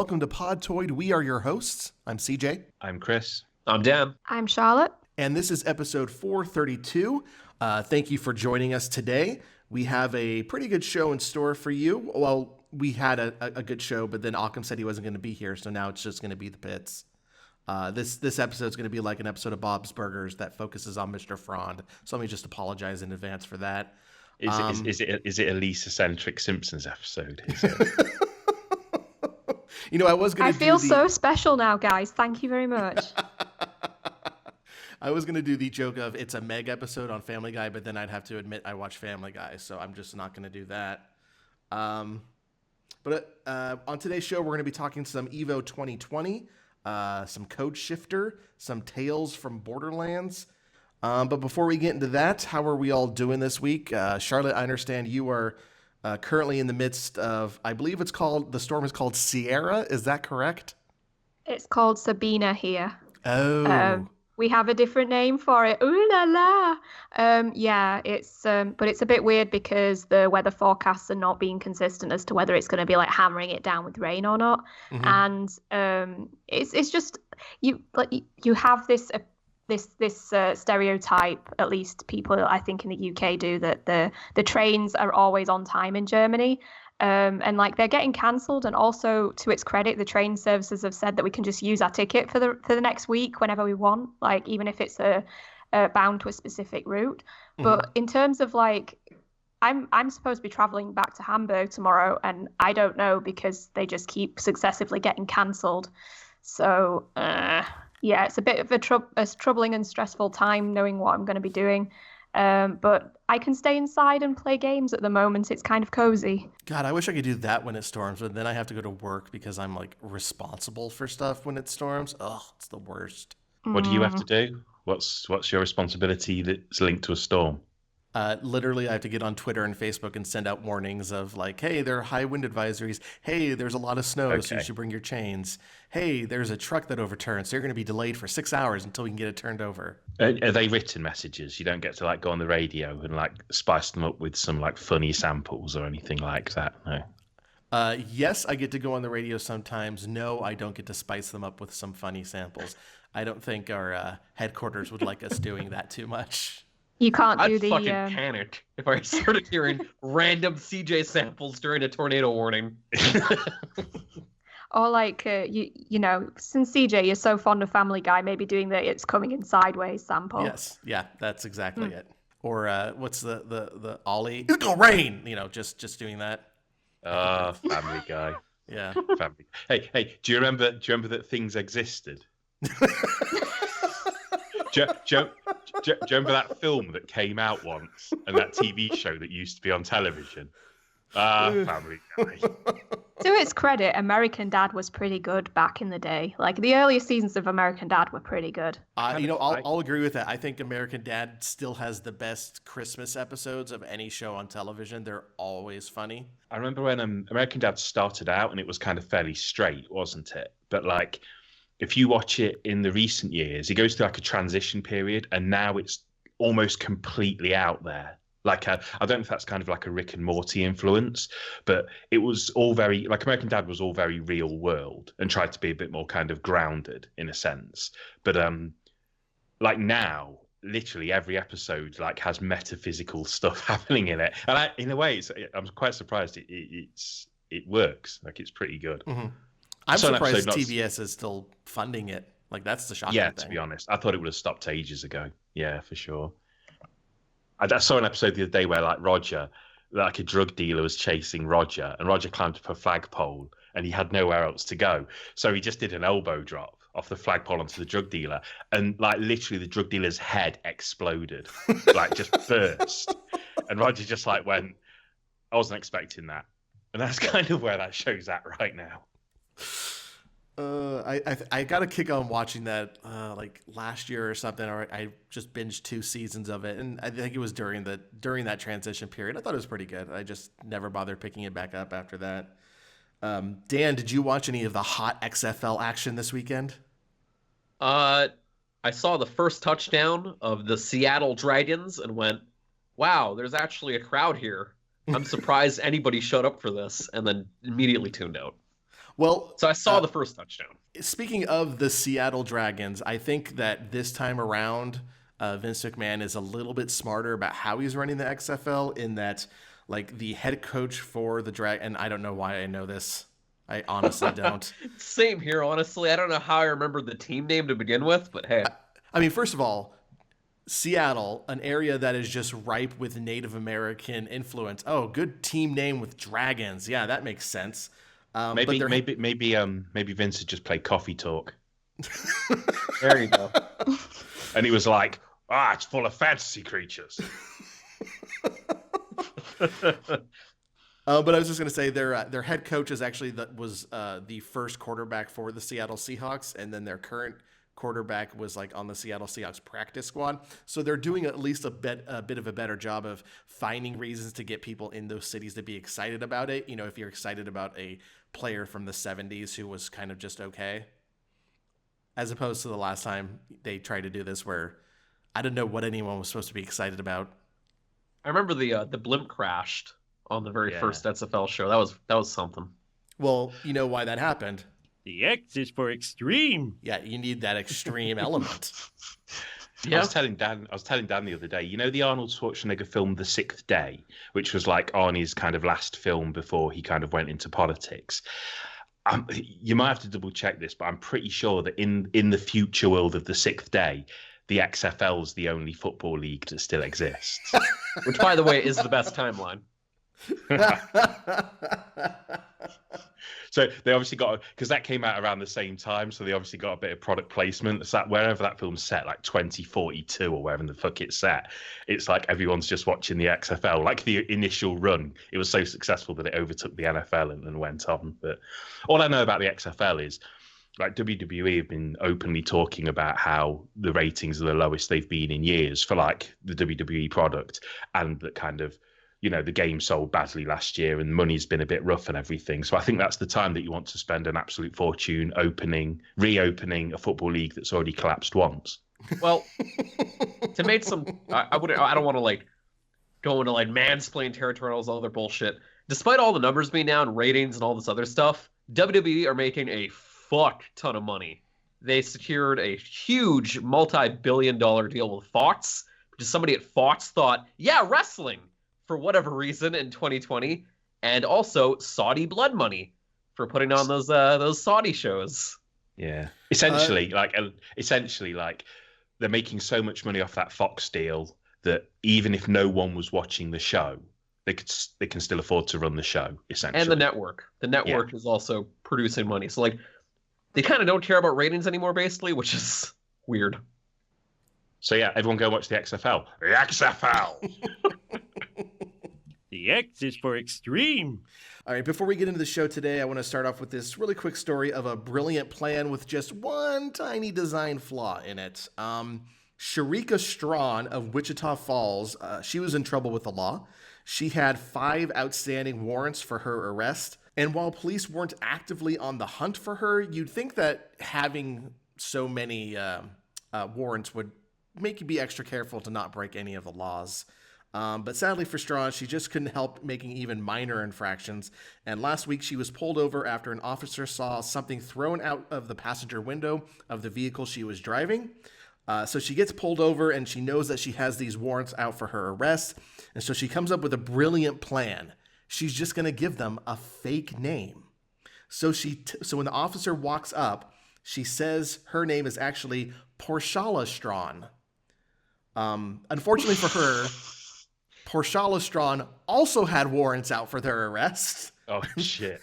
welcome to Podtoid. We are your hosts. I'm CJ. I'm Chris. I'm Dan. I'm Charlotte. And this is episode 432. Thank you for joining us today. We have a pretty good show in store for you. Well, we had a good show, but then Occam said he wasn't going to be here, so now it's just going to be the pits. This episode is going to be like an episode of Bob's Burgers that focuses on Mr. Frond. So let me just apologize in advance for that. Is it a Lisa-centric Simpsons episode? Is it? You know, I feel so special now, guys. Thank you very much. I was going to do the joke of it's a Meg episode on Family Guy, but then I'd have to admit I watch Family Guy, so I'm just not going to do that. But on today's show, we're going to be talking some EVO 2020, some Code Shifter, some Tales from Borderlands. But before we get into that, how are we all doing this week? Charlotte, I understand you are currently in the midst of, I believe the storm is called Sierra. Is that correct? It's called Sabina here. Oh. We have a different name for it. Ooh la la. Yeah, it's but it's a bit weird because the weather forecasts are not being consistent as to whether it's going to be like hammering it down with rain or not. Mm-hmm. And it's just you have this stereotype, at least people I think in the UK do, that the trains are always on time in Germany. And like they're getting cancelled, and also to its credit, the train services have said that we can just use our ticket for the next week whenever we want, like even if it's bound to a specific route. Mm-hmm. But in terms of like, I'm supposed to be traveling back to Hamburg tomorrow, and I don't know because they just keep successively getting cancelled. So yeah, it's a bit of a troubling and stressful time knowing what I'm going to be doing. But I can stay inside and play games at the moment. It's kind of cozy. God, I wish I could do that when it storms, but then I have to go to work because I'm like responsible for stuff when it storms. Ugh, it's the worst. What do you have to do? What's your responsibility that's linked to a storm? Literally, I have to get on Twitter and Facebook and send out warnings of like, hey, there are high wind advisories. Hey, there's a lot of snow, so you should bring your chains. Hey, there's a truck that overturned, so you're going to be delayed for 6 hours until we can get it turned over. Are they written messages? You don't get to like go on the radio and like spice them up with some like funny samples or anything like that, no? Yes, I get to go on the radio sometimes. No, I don't get to spice them up with some funny samples. I don't think our headquarters would like us doing that too much. You can't do I'd fucking panic if I started hearing random CJ samples during a tornado warning. Or like, you know, since CJ, you're so fond of Family Guy, maybe doing the "It's Coming in Sideways" sample. Yes, yeah, that's exactly it. Or what's the Ollie? It's gonna rain. You know, just doing that. Family Guy. Yeah. Family. Hey, do you remember that things existed? Do you remember that film that came out once and that TV show that used to be on television? Family Guy. To its credit, American Dad was pretty good back in the day. Like the earlier seasons of American Dad were pretty good. I'll agree with that. I think American Dad still has the best Christmas episodes of any show on television. They're always funny. I remember when American Dad started out and it was kind of fairly straight, wasn't it? But like, if you watch it in the recent years, it goes through like a transition period, and now it's almost completely out there. Like I don't know if that's kind of like a Rick and Morty influence, but it was all very like American Dad was all very real world and tried to be a bit more kind of grounded in a sense. But like now, literally every episode like has metaphysical stuff happening in it, and in a way, I'm quite surprised it works. Like it's pretty good. Mm-hmm. I'm surprised TBS is still funding it. Like that's the shocking thing. Yeah, to be honest, I thought it would have stopped ages ago. Yeah, for sure. I saw an episode the other day where like Roger, like a drug dealer was chasing Roger, and Roger climbed up a flagpole and he had nowhere else to go. So he just did an elbow drop off the flagpole onto the drug dealer, and like literally the drug dealer's head exploded, like just burst. And Roger just like went, I wasn't expecting that. And that's kind of where that show's at right now. I got a kick on watching that like last year or something, or I just binged 2 seasons of it, and I think it was during that transition period. I thought it was pretty good. I just never bothered picking it back up after that. Dan, did you watch any of the hot XFL action this weekend? I saw the first touchdown of the Seattle Dragons and went, wow, there's actually a crowd here. I'm surprised anybody showed up for this, and then immediately tuned out. Well, So I saw the first touchdown. speaking of the Seattle Dragons, I think that speaking of the Seattle Dragons, I think that this time around, Vince McMahon is a little bit smarter about how he's running the XFL. In that, like the head coach for the and I don't know why I know this. I honestly don't. Same here, honestly. I don't know how I remembered the team name to begin with, but hey. I mean, first of all, Seattle, an area that is just ripe with Native American influence. Oh, good team name with dragons. Yeah, that makes sense. Maybe Vince had just played Coffee Talk. There you go. And he was like, it's full of fantasy creatures. But I was just going to say their head coach is actually was the first quarterback for the Seattle Seahawks, and then their current quarterback was like on the Seattle Seahawks practice squad. So they're doing at least a bit of a better job of finding reasons to get people in those cities to be excited about it. You know, if you're excited about a player from the 70s who was kind of just okay, as opposed to the last time they tried to do this where I didn't know what anyone was supposed to be excited about. I remember the blimp crashed on the very first XFL show. That was something. Well, you know why that happened. The X is for extreme. Yeah, you need that extreme element. Yeah. I was telling Dan the other day, you know the Arnold Schwarzenegger film The Sixth Day, which was like Arnie's kind of last film before he kind of went into politics. You might have to double check this, but I'm pretty sure that in the future world of The Sixth Day, the XFL is the only football league that still exists. Which, by the way, is the best timeline. So they obviously got, because that came out around the same time, so they obviously got a bit of product placement. It's that wherever that film's set, like 2042 or wherever the fuck it's set, it's like everyone's just watching the XFL. Like the initial run, it was so successful that it overtook the NFL and went on. But all I know about the XFL is, like, WWE have been openly talking about how the ratings are the lowest they've been in years for like the WWE product, and that kind of, you know, the game sold badly last year and money's been a bit rough and everything. So I think that's the time that you want to spend an absolute fortune reopening a football league that's already collapsed once. Well, to make some, I don't want to like go into like mansplain territory and all this other bullshit. Despite all the numbers being down, ratings and all this other stuff, WWE are making a fuck ton of money. They secured a huge multi-billion-dollar deal with Fox, because somebody at Fox thought, yeah, wrestling, for whatever reason in 2020, and also Saudi blood money for putting on those Saudi shows. Yeah, essentially, like they're making so much money off that Fox deal that even if no one was watching the show, they can still afford to run the show. Essentially, and the network is also producing money. So like, they kind of don't care about ratings anymore, basically, which is weird. So yeah, everyone go watch the XFL. The XFL. The X is for extreme. All right, before we get into the show today, I want to start off with this really quick story of a brilliant plan with just one tiny design flaw in it. Sharika Strawn of Wichita Falls, she was in trouble with the law. She had 5 outstanding warrants for her arrest. And while police weren't actively on the hunt for her, you'd think that having so many warrants would make you be extra careful to not break any of the laws. But sadly for Strawn, she just couldn't help making even minor infractions. And last week, she was pulled over after an officer saw something thrown out of the passenger window of the vehicle she was driving. So she gets pulled over, and she knows that she has these warrants out for her arrest. And so she comes up with a brilliant plan. She's just going to give them a fake name. So when the officer walks up, she says her name is actually Porshala Strawn. Unfortunately for her, Porshala Strawn also had warrants out for their arrest. Oh, shit.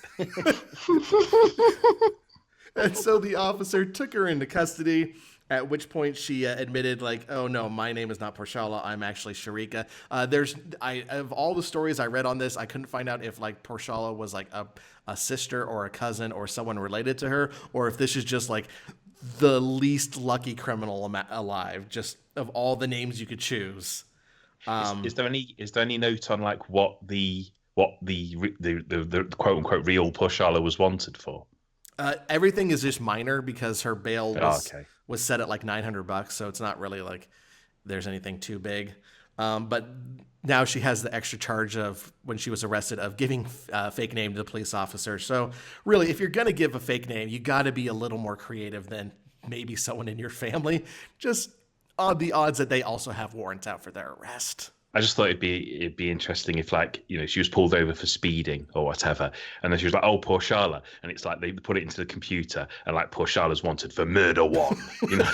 And so the officer took her into custody, at which point she admitted, like, oh, no, my name is not Porshala. I'm actually Sharika. Of all the stories I read on this, I couldn't find out if, like, Porshala was, like, a sister or a cousin or someone related to her, or if this is just, like, the least lucky criminal alive, just of all the names you could choose. Is there any note on like what the quote unquote real Porshala was wanted for? Everything is just minor because her bail was set at like $900, so it's not really like there's anything too big. But now she has the extra charge of, when she was arrested, of giving a fake name to the police officer. So really, if you're going to give a fake name, you got to be a little more creative than maybe someone in your family, just on the odds that they also have warrants out for their arrest. I just thought it'd be interesting if, like, you know, she was pulled over for speeding or whatever, and then she was like, "Oh, poor Charla," and it's like they put it into the computer, and like, "Poor Charla's wanted for murder 1," you know.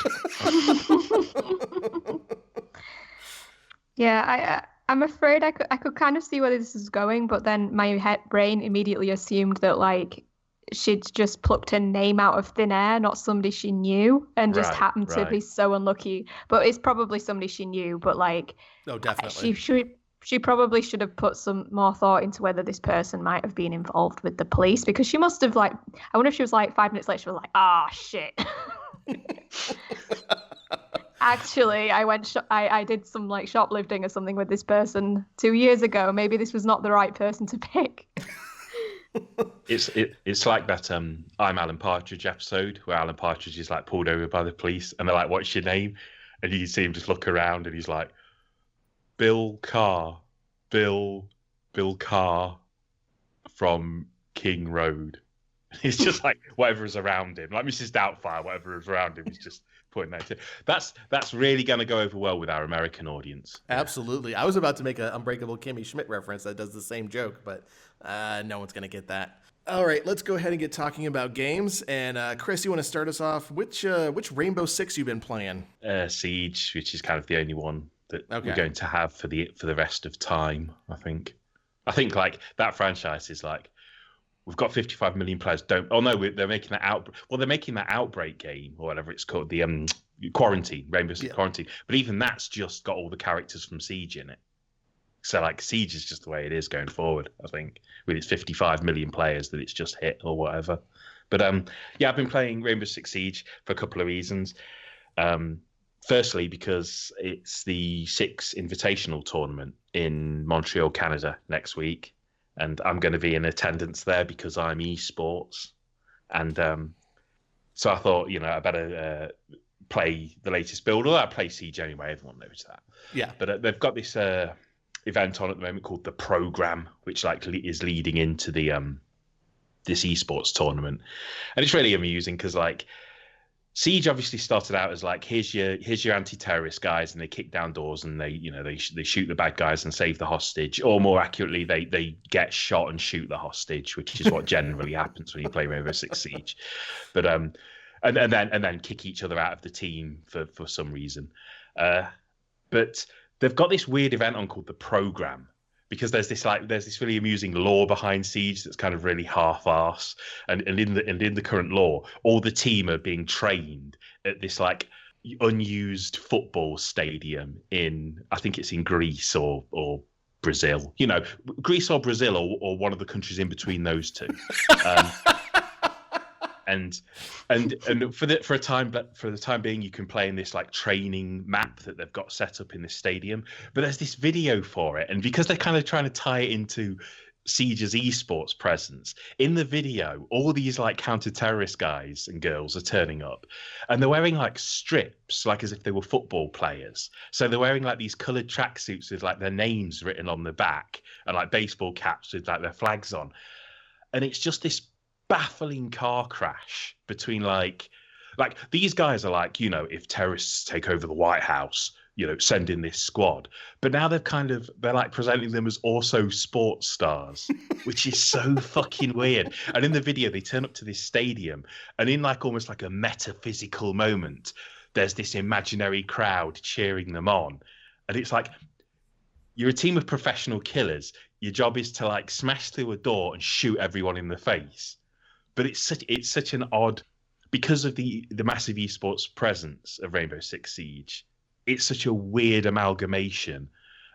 Yeah, I'm afraid I could kind of see where this is going, but then my brain immediately assumed that like she'd just plucked a name out of thin air, not somebody she knew, and just happened to be so unlucky. But it's probably somebody she knew, but like, oh, definitely. She probably should have put some more thought into whether this person might have been involved with the police, because she must have, like, I wonder if she was like 5 minutes later, she was like, "Ah, shit." Actually, I did some like shoplifting or something with this person 2 years ago. Maybe this was not the right person to pick. It's like that I'm Alan Partridge episode where Alan Partridge is like pulled over by the police and they're like, "What's your name?" And you see him just look around and he's like, Bill Carr from King Road." It's just like whatever is around him, like Mrs. Doubtfire, whatever is around him, he's just pointing that to. That's really going to go over well with our American audience. Absolutely. I was about to make an Unbreakable Kimmy Schmidt reference that does the same joke, but no one's going to get that. All right, let's go ahead and get talking about games. And Chris, you want to start us off? Which Rainbow Six you've been playing? Siege, which is kind of the only one that we're going to have for the rest of time. I think like that franchise is like, we've got 55 million players. They're making that they're making that Outbreak game or whatever it's called, the Quarantine, Rainbow Six Quarantine. But even that's just got all the characters from Siege in it. So like Siege is just the way it is going forward, I think, with its 55 million players that it's just hit or whatever. But I've been playing Rainbow Six Siege for a couple of reasons. Firstly, because it's the Six Invitational Tournament in Montreal, Canada next week. And I'm going to be in attendance there because I'm esports. And so I thought, I better play the latest build. Although I play Siege anyway, everyone knows that. Yeah. But they've got this event on at the moment called The Program, which like is leading into the this esports tournament. And it's really amusing because like Siege obviously started out as like, here's your anti-terrorist guys, and they kick down doors and they shoot the bad guys and save the hostage, or more accurately, they get shot and shoot the hostage, which is what generally happens when you play Rainbow Six Siege. But and then kick each other out of the team for some reason. But they've got this weird event on called The Program, because there's this really amusing lore behind Siege that's kind of really half-arse, and in the current lore, all the team are being trained at this like unused football stadium I think it's in Greece or Brazil, Greece or Brazil or one of the countries in between those two. And for the time being, you can play in this like training map that they've got set up in this stadium. But there's this video for it, and because they're kind of trying to tie it into Siege's esports presence, in the video, all these like counter-terrorist guys and girls are turning up, and they're wearing like strips, like as if they were football players. So they're wearing like these coloured tracksuits with like their names written on the back, and like baseball caps with like their flags on, and it's just this baffling car crash between like these guys are like, if terrorists take over the White House, send in this squad. But now they're like presenting them as also sports stars, which is so fucking weird. And in the video, they turn up to this stadium, and in like almost like a metaphysical moment, there's this imaginary crowd cheering them on. And it's like, you're a team of professional killers. Your job is to like smash through a door and shoot everyone in the face. But it's such an odd, because of the massive esports presence of Rainbow Six Siege, it's such a weird amalgamation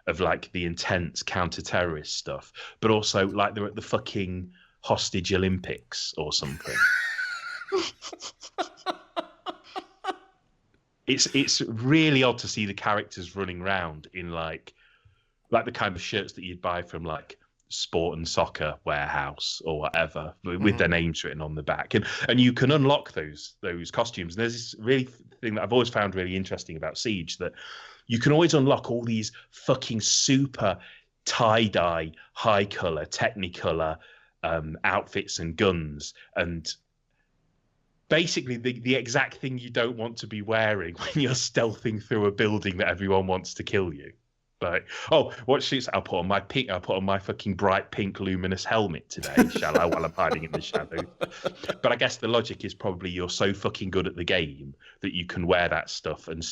of like the intense counter-terrorist stuff, but also like they're at the fucking hostage Olympics or something. It's really odd to see the characters running around in like the kind of shirts that you'd buy from like Sport and Soccer Warehouse or whatever, with their names written on the back, and you can unlock those costumes. And there's this really thing that I've always found really interesting about Siege, that you can always unlock all these fucking super tie-dye, high-color, technicolor outfits and guns, and basically the exact thing you don't want to be wearing when you're stealthing through a building that everyone wants to kill you. Like, oh, what suits? I'll put on my fucking bright pink luminous helmet today, shall I, while I'm hiding in the shadows. But I guess the logic is probably you're so fucking good at the game that you can wear that stuff and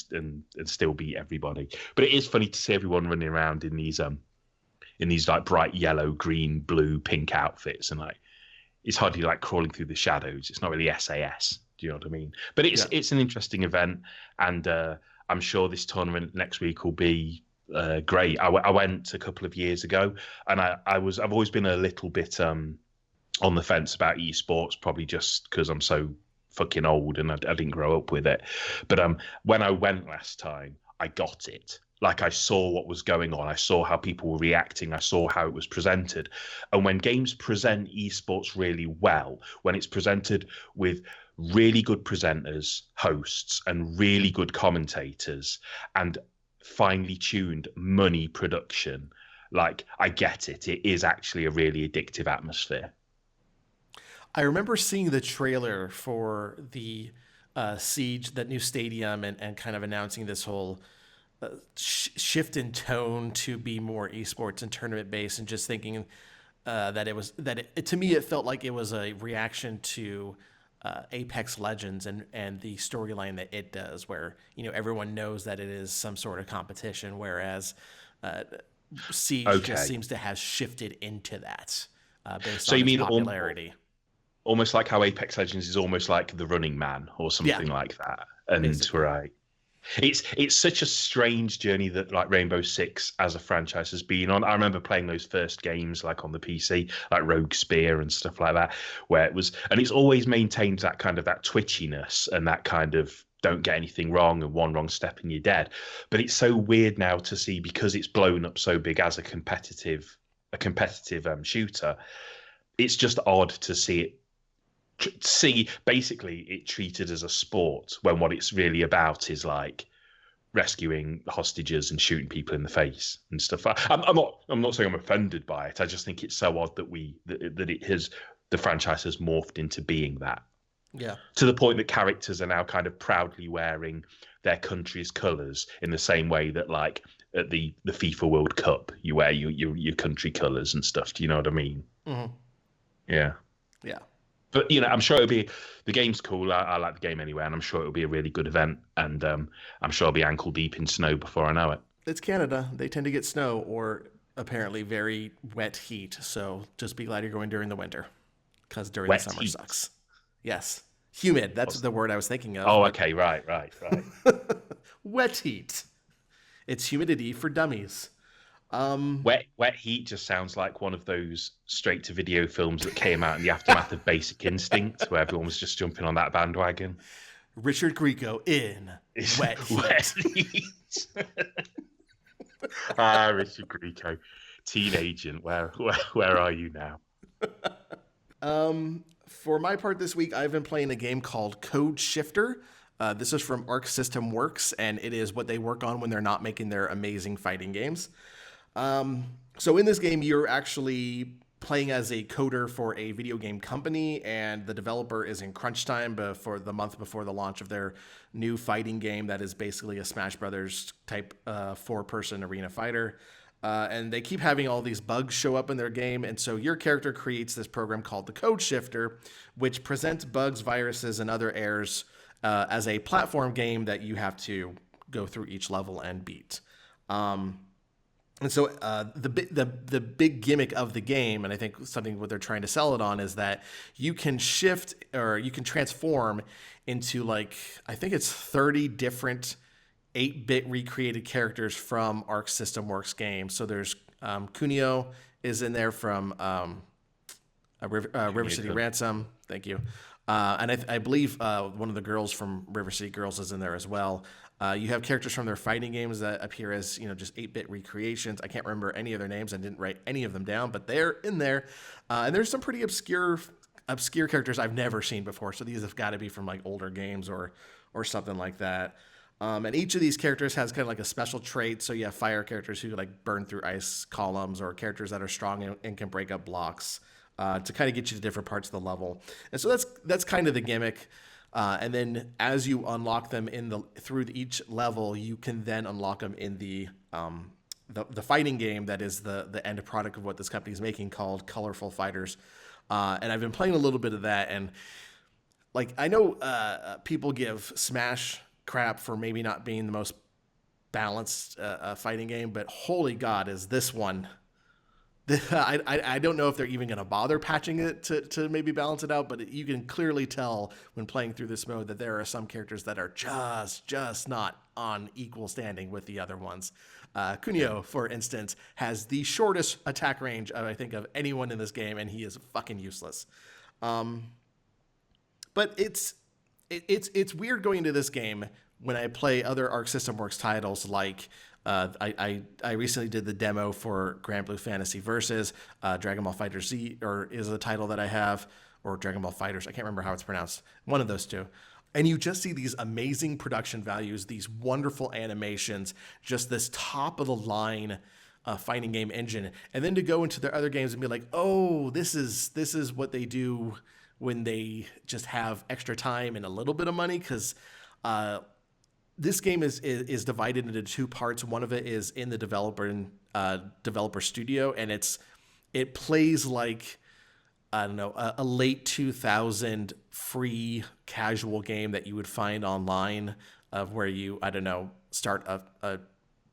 still beat everybody. But it is funny to see everyone running around in these like bright yellow, green, blue, pink outfits, and like it's hardly like crawling through the shadows. It's not really SAS. Do you know what I mean? But it's an interesting event, and I'm sure this tournament next week will be great. I went a couple of years ago, and I've always been a little bit on the fence about esports, probably just because I'm so fucking old and I didn't grow up with it. But when I went last time, I got it. Like, I saw what was going on. I saw how people were reacting. I saw how it was presented. And when games present esports really well, when it's presented with really good presenters, hosts, and really good commentators, and finely tuned money production, like, I get it. It is actually a really addictive atmosphere. I remember seeing the trailer for the Siege, that new stadium, and kind of announcing this whole shift in tone to be more esports and tournament based, and just thinking to me it felt like it was a reaction to Apex Legends and the storyline that it does, where everyone knows that it is some sort of competition, whereas Siege just seems to have shifted into that based on its popularity. Almost like how Apex Legends is almost like the Running Man or something like that. And basically. Right. It's such a strange journey that like Rainbow Six as a franchise has been on. I remember playing those first games like on the PC, like Rogue Spear and stuff like that, where it was, and it's always maintained that kind of that twitchiness and that kind of don't get anything wrong and one wrong step and you're dead. But it's so weird now to see, because it's blown up so big as a competitive shooter. It's just odd to see it. Basically it treated as a sport when what it's really about is like rescuing hostages and shooting people in the face and stuff. I'm not saying I'm offended by it. I just think it's so odd that the franchise has morphed into being that. Yeah. To the point that characters are now kind of proudly wearing their country's colours in the same way that like at the FIFA World Cup you wear your country colours and stuff. Do you know what I mean? Mm-hmm. Yeah. Yeah. But, I'm sure the game's cool. I like the game anyway, and I'm sure it'll be a really good event. And I'm sure I'll be ankle deep in snow before I know it. It's Canada. They tend to get snow or apparently very wet heat. So just be glad you're going during the winter, because during the summer sucks. Yes. Humid. That's the word I was thinking of. Oh, okay. Right. Wet heat. It's humidity for dummies. Wet Heat just sounds like one of those straight-to-video films that came out in the aftermath of Basic Instinct, where everyone was just jumping on that bandwagon. Richard Grieco in Wet Heat. Richard Grieco, Teen Agent. Where are you now? For my part this week, I've been playing a game called Code Shifter. This is from Arc System Works, and it is what they work on when they're not making their amazing fighting games. So in this game, you're actually playing as a coder for a video game company, and the developer is in crunch time before the month before the launch of their new fighting game that is basically a Smash Brothers type 4-person arena fighter. And they keep having all these bugs show up in their game, and so your character creates this program called the Code Shifter, which presents bugs, viruses, and other errors as a platform game that you have to go through each level and beat. And so the big gimmick of the game, and I think something what they're trying to sell it on, is that you can shift or you can transform into like, I think it's 30 different 8-bit recreated characters from Arc System Works games. So there's Kunio is in there from River City Ransom. Thank you. And I believe one of the girls from River City Girls is in there as well. You have characters from their fighting games that appear as, just 8-bit recreations. I can't remember any of their names. I didn't write any of them down, but they're in there. And there's some pretty obscure characters I've never seen before. So these have got to be from like older games or something like that. And each of these characters has kind of like a special trait. So you have fire characters who like burn through ice columns, or characters that are strong and can break up blocks to kind of get you to different parts of the level. And so that's kind of the gimmick. And then as you unlock them through each level, you can then unlock them in the fighting game that is the end product of what this company is making, called Colorful Fighters. And I've been playing a little bit of that, and like I know people give Smash crap for maybe not being the most balanced fighting game, but holy God, is this one. I don't know if they're even going to bother patching it to maybe balance it out, but you can clearly tell when playing through this mode that there are some characters that are just not on equal standing with the other ones. Kunio, for instance, has the shortest attack range I think of anyone in this game, and he is fucking useless. But it's weird going into this game when I play other Arc System Works titles like. I recently did the demo for Grand Blue Fantasy Versus. Dragon Ball Fighter Z is the title that I have, or Dragon Ball Fighters. I can't remember how it's pronounced. One of those two. And you just see these amazing production values, these wonderful animations, just this top of the line fighting game engine. And then to go into their other games and be like, oh, this is what they do when they just have extra time and a little bit of money, because this game is divided into two parts. One of it is in the developer studio, and it plays like, I don't know, a late 2000 free casual game that you would find online, of where you, I don't know, start a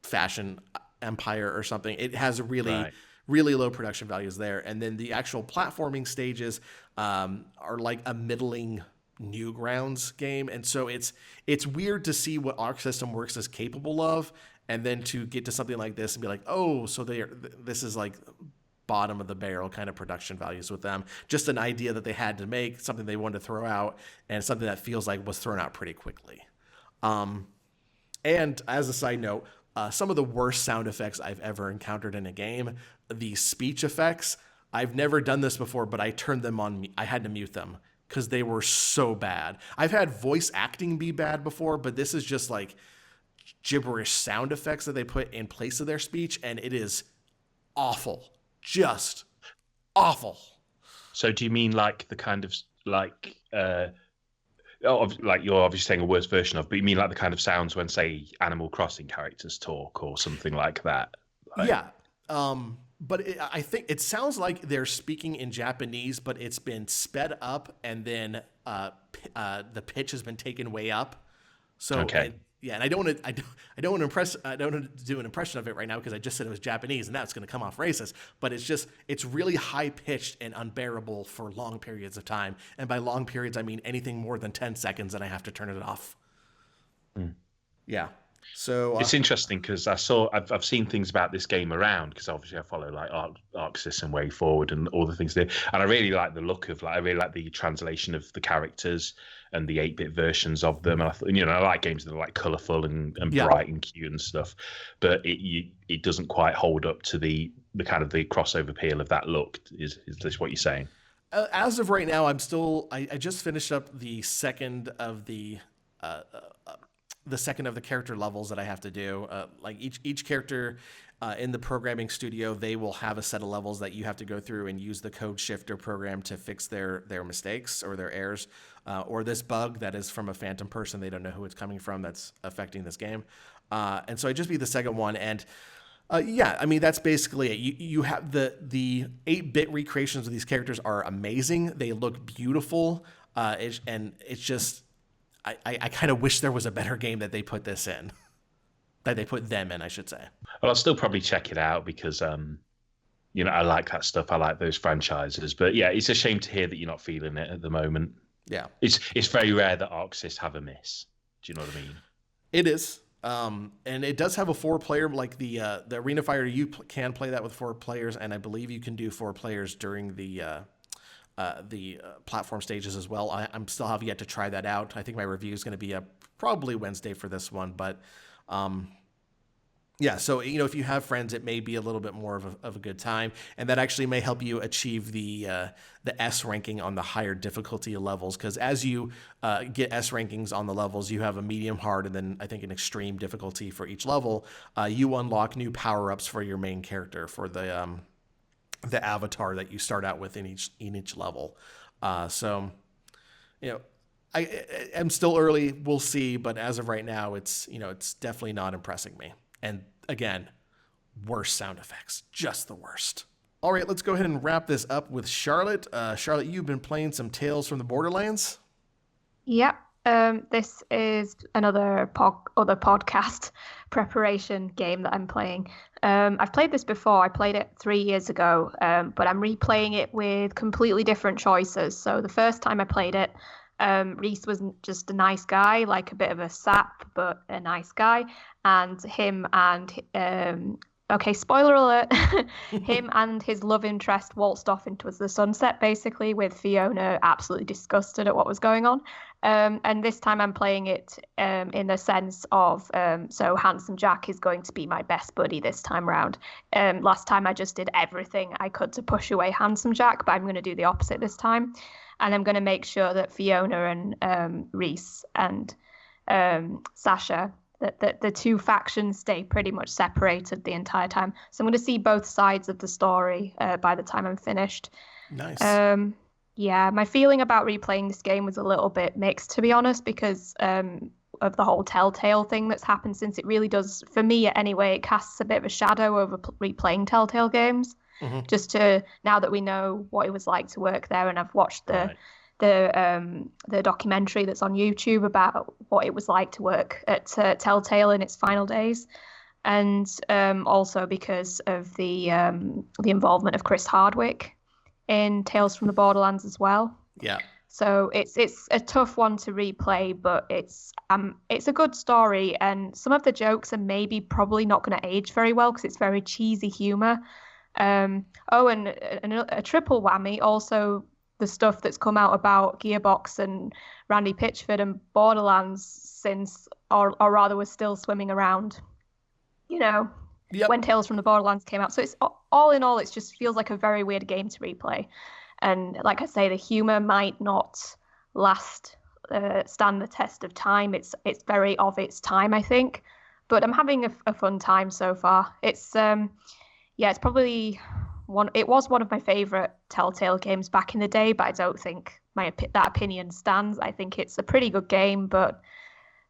fashion empire or something. It has really low production values there, and then the actual platforming stages are like a middling Newgrounds game. And so it's weird to see what Arc System Works is capable of, and then to get to something like this and be like, oh, so this is like bottom of the barrel kind of production values with them. Just an idea that they had to make, something they wanted to throw out, and something that feels like was thrown out pretty quickly. And as a side note, some of the worst sound effects I've ever encountered in a game, the speech effects, I've never done this before, but I turned them on. I had to mute them because they were so bad. I've had voice acting be bad before, but this is just like gibberish sound effects that they put in place of their speech, and it is awful. Just awful. So do you mean like the kind of like like you're obviously saying a worse version of, but you mean like the kind of sounds when, say, Animal Crossing characters talk or something like that? Like... Yeah. But I think it sounds like they're speaking in Japanese, but it's been sped up, and then the pitch has been taken way up. So okay. And I don't want to do an impression of it right now because I just said it was Japanese, and that's going to come off racist. But it's really high pitched and unbearable for long periods of time. And by long periods, I mean anything more than 10 seconds, and I have to turn it off. Mm. Yeah. So it's interesting because I've seen things about this game around, because obviously I follow like Arc System Way Forward and all the things there, and I really like the look of I really like the translation of the characters and the 8-bit versions of them. And I thought, I like games that are like colourful and bright and cute and stuff, but it doesn't quite hold up to the kind of the crossover appeal of that look. Is this what you're saying? As of right now, I just finished up the second of the character levels that I have to do. Like each character in the programming studio, they will have a set of levels that you have to go through and use the code shifter program to fix their mistakes or their errors, or this bug that is from a phantom person. They don't know who it's coming from that's affecting this game. And so I just beat the second one, and that's basically it. You have the 8-bit recreations of these characters are amazing. They look beautiful, and it's just I kind of wish there was a better game that they put this in, that they put them in, I should say. Well, I'll still probably check it out because I like that stuff. I like those franchises, but yeah, it's a shame to hear that you're not feeling it at the moment. Yeah, it's very rare that ArcSys have a miss. Do you know what I mean? It is. And it does have a 4-player, like the Arena Fighter. You can play that with 4 players, and I believe you can do 4 players during the platform stages as well. I'm still have yet to try that out. I think my review is going to be up probably Wednesday for this one, but Yeah, so if you have friends, it may be a little bit more of a good time, and that actually may help you achieve the S ranking on the higher difficulty levels. Because as you get S rankings on the levels, you have a medium, hard, and then I think an extreme difficulty for each level. You unlock new power ups for your main character, for the avatar that you start out with in each level. So I'm still early. We'll see, but as of right now, it's definitely not impressing me. And again, worst sound effects, just the worst. All right, let's go ahead and wrap this up with Charlotte. Charlotte, you've been playing some Tales from the Borderlands. Yep. This is another other podcast preparation game that I'm playing. I've played this before. I played it 3 years ago, but I'm replaying it with completely different choices. So the first time I played it, Reese was just a nice guy, like a bit of a sap, but a nice guy. And him and, okay, spoiler alert, him and his love interest waltzed off into the sunset, basically, with Fiona absolutely disgusted at what was going on. And this time I'm playing it in the sense of, so Handsome Jack is going to be my best buddy this time round. Last time I just did everything I could to push away Handsome Jack, but I'm going to do the opposite this time. And I'm going to make sure that Fiona and Reese and Sasha, that the two factions stay pretty much separated the entire time. So I'm going to see both sides of the story by the time I'm finished. Nice. Yeah, my feeling about replaying this game was a little bit mixed, to be honest, because of the whole Telltale thing that's happened since. It really does, for me anyway, it casts a bit of a shadow over replaying Telltale games. Mm-hmm. Just to, now that we know what it was like to work there, and I've watched the documentary that's on YouTube about what it was like to work at Telltale in its final days, and also because of the involvement of Chris Hardwick in Tales from the Borderlands as well. Yeah. So it's a tough one to replay, but it's a good story, and some of the jokes are probably not going to age very well because it's very cheesy humor. And a triple whammy, also the stuff that's come out about Gearbox and Randy Pitchford and Borderlands since, or rather was still swimming around, when Tales from the Borderlands came out. So it's all in all, it just feels like a very weird game to replay. And like I say, the humor might not stand the test of time. It's very of its time, I think. But I'm having a fun time so far. It's it's probably it was one of my favorite Telltale games back in the day, but I don't think that opinion stands. I think it's a pretty good game, but